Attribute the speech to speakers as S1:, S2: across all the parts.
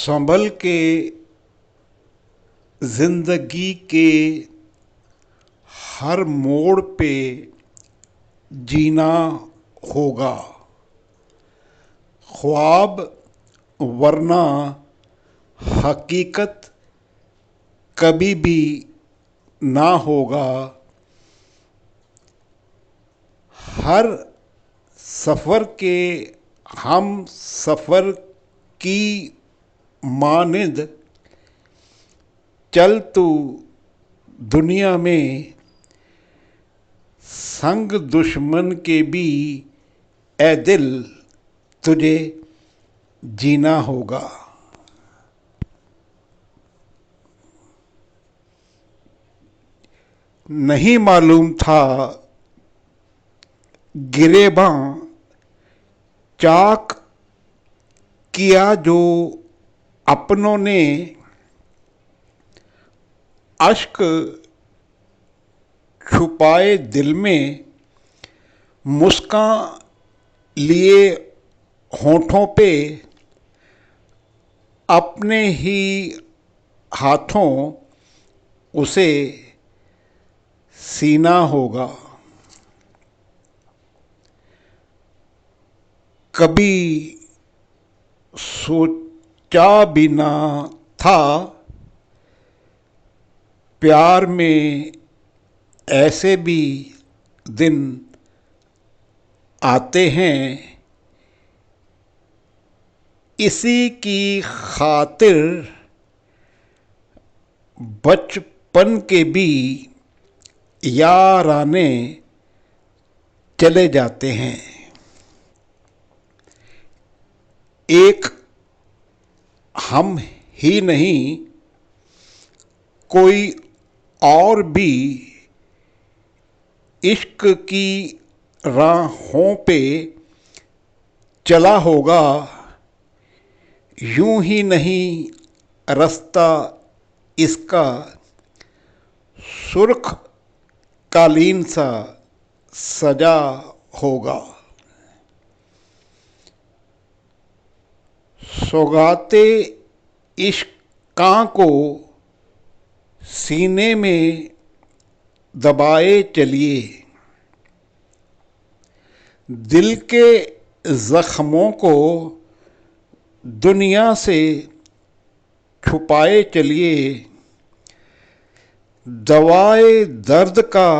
S1: संभल के जिंदगी के हर मोड़ पे जीना होगा। ख्वाब वरना हकीकत कभी भी ना होगा। हर सफ़र के हम सफ़र की मानिंद चल तू दुनिया में, संग दुश्मन के भी ए दिल तुझे जीना होगा। नहीं मालूम था गिरेबां चाक किया जो अपनों ने, अश्क छुपाए दिल में, मुस्कान लिए होठों पे, अपने ही हाथों उसे सीना होगा। कभी सोचा भी ना था प्यार में ऐसे भी दिन आते हैं। इसी की खातिर बचपन के भी याराने चले जाते हैं। एक हम ही नहीं, कोई और भी इश्क की राहों पे चला होगा। यूं ही नहीं रास्ता इसका सुर्ख कालीन सा सजा होगा। सौगाते इश्क़ां को सीने में दबाए चलिए, दिल के ज़ख्मों को दुनिया से छुपाए चलिए। दवाए दर्द का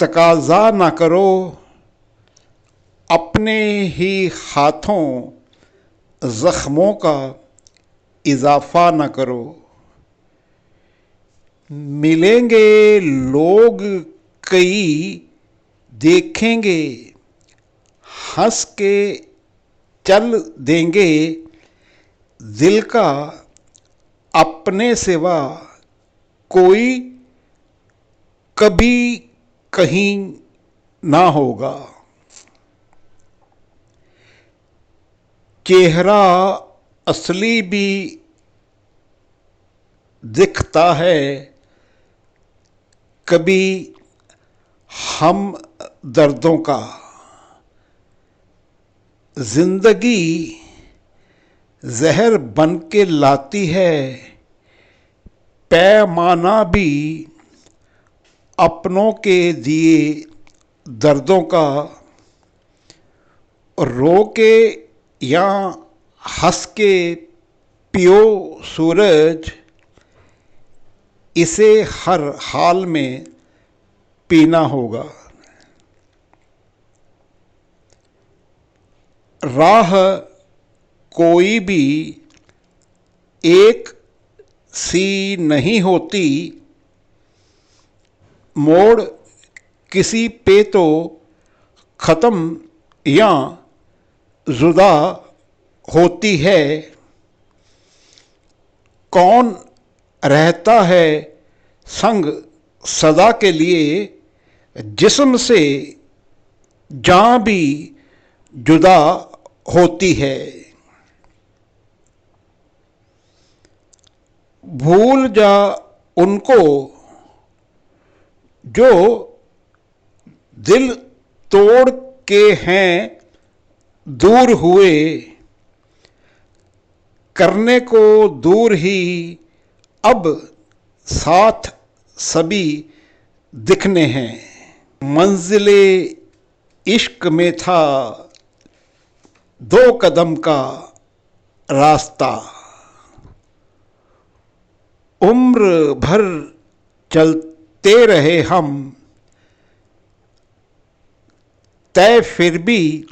S1: तकाज़ा ना करो, अपने ही हाथों ज़ख्मों का इजाफ़ा न करो। मिलेंगे लोग कई, देखेंगे हंस के चल देंगे, दिल का अपने सिवा कोई कभी कहीं ना होगा। चेहरा असली भी दिखता है, कभी हम दर्दों का। जिंदगी जहर बन के लाती है, पैमाना भी अपनों के दिए दर्दों का। रो के या हंस के पियो सूरज, इसे हर हाल में पीना होगा। राह कोई भी एक सी नहीं होती, मोड़ किसी पे तो ख़त्म या जुदा होती है। कौन रहता है संग सदा के लिए, जिस्म से जान भी जुदा होती है। भूल जा उनको जो दिल तोड़ के हैं दूर हुए, करने को दूर ही अब साथ सभी दिखने हैं। मंजिले इश्क में था 2 कदम का रास्ता, उम्र भर चलते रहे हम, तय फिर भी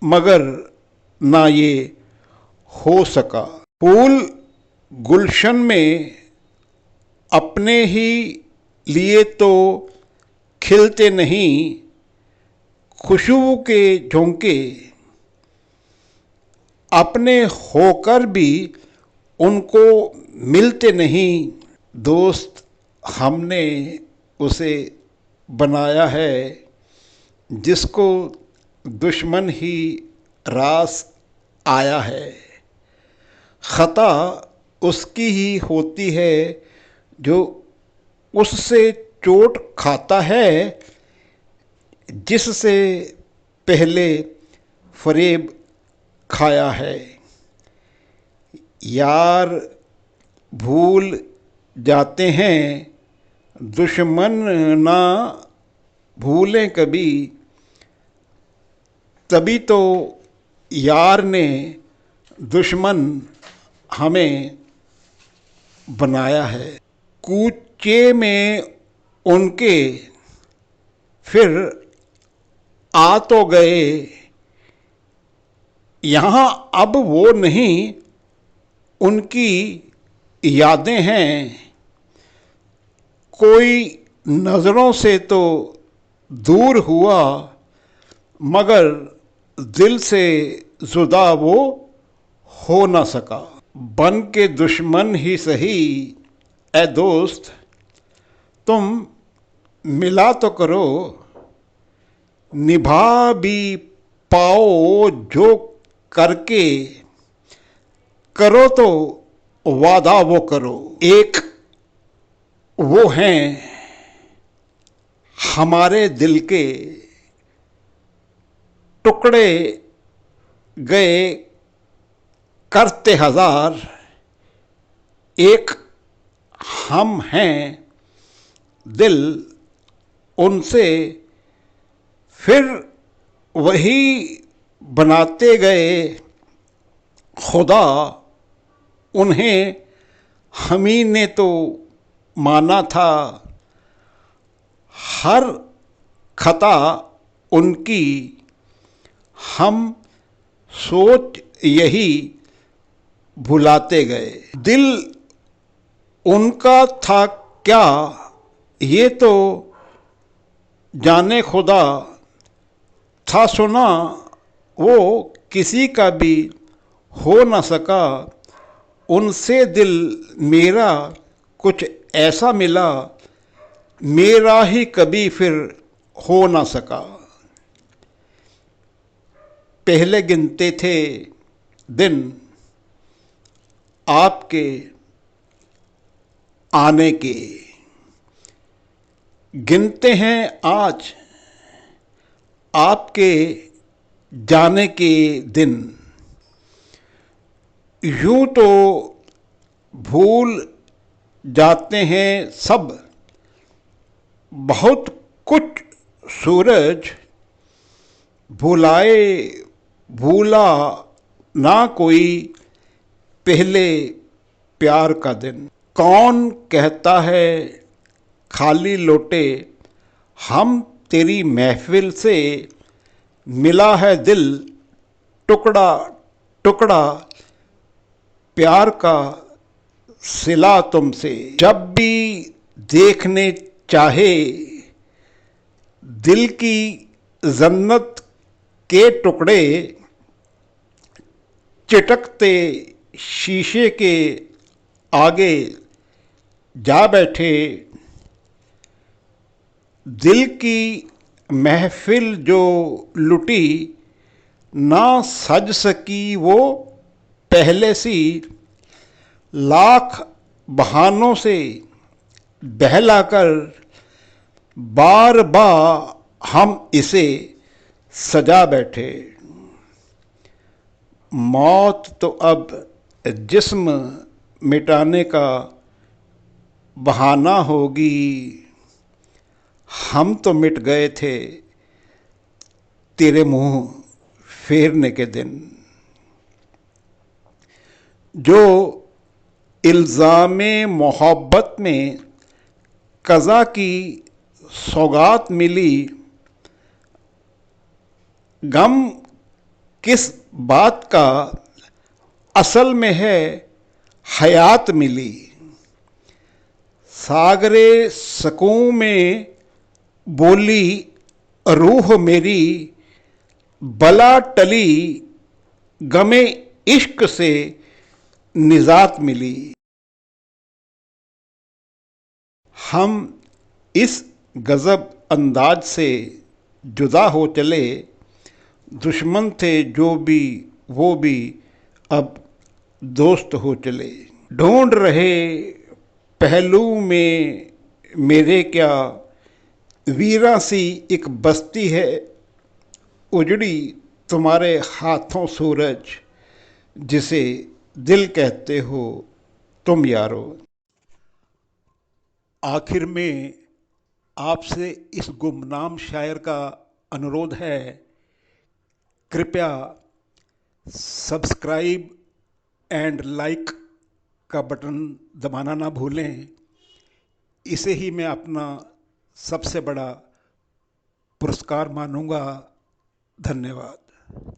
S1: मगर ना ये हो सका। फूल गुलशन में अपने ही लिए तो खिलते नहीं, खुशबू के झोंके अपने होकर भी उनको मिलते नहीं। दोस्त हमने उसे बनाया है जिसको दुश्मन ही रास आया है। खता उसकी ही होती है जो उससे चोट खाता है, जिससे पहले फरेब खाया है। यार भूल जाते हैं, दुश्मन ना भूलें कभी, तभी तो यार ने दुश्मन हमें बनाया है। कूचे में उनके फिर आ तो गए, यहाँ अब वो नहीं उनकी यादें हैं। कोई नज़रों से तो दूर हुआ, मगर दिल से जुदा वो हो न सका। बन के दुश्मन ही सही ए दोस्त, तुम मिला तो करो, निभा भी पाओ जो करके करो तो वादा वो करो। एक वो हैं हमारे दिल के, टुकड़े गए करते हजार, एक हम हैं दिल उनसे फिर वही बनाते गए। खुदा उन्हें हमी ने तो माना था, हर खता उनकी हम सोच यही भुलाते गए। दिल उनका था क्या ये तो जाने खुदा, था सुना वो किसी का भी हो न सका। उनसे दिल मेरा कुछ ऐसा मिला, मेरा ही कभी फिर हो न सका। पहले गिनते थे दिन आपके आने के, गिनते हैं आज आपके जाने के दिन। यूं तो भूल जाते हैं सब बहुत कुछ सूरज, भुलाए भूला ना कोई पहले प्यार का दिन। कौन कहता है खाली लोटे, हम तेरी महफिल से मिला है दिल टुकड़ा टुकड़ा, प्यार का सिला तुमसे। जब भी देखने चाहे दिल की जन्नत के टुकड़े, चिटकते शीशे के आगे जा बैठे। दिल की महफिल जो लुटी, ना सज सकी वो पहले सी, लाख बहानों से बहलाकर बार बार हम इसे सजा बैठे। मौत तो अब जिस्म मिटाने का बहाना होगी। हम तो मिट गए थे तेरे मुंह फेरने के दिन। जो इल्ज़ामे मोहब्बत में कज़ा की सौगात मिली, गम किस बात का असल में है हयात मिली। सागरे सकूं में बोली रूह मेरी, बला टली गमे इश्क से निजात मिली। हम इस गज़ब अंदाज से जुदा हो चले, दुश्मन थे जो भी वो भी अब दोस्त हो चले। ढूंढ रहे पहलू में मेरे क्या, वीरा सी एक बस्ती है उजड़ी तुम्हारे हाथों सूरज, जिसे दिल कहते हो तुम यारो। आखिर में आपसे इस गुमनाम शायर का अनुरोध है, कृपया सब्सक्राइब एंड लाइक का बटन दबाना ना भूलें। इसे ही मैं अपना सबसे बड़ा पुरस्कार मानूंगा। धन्यवाद।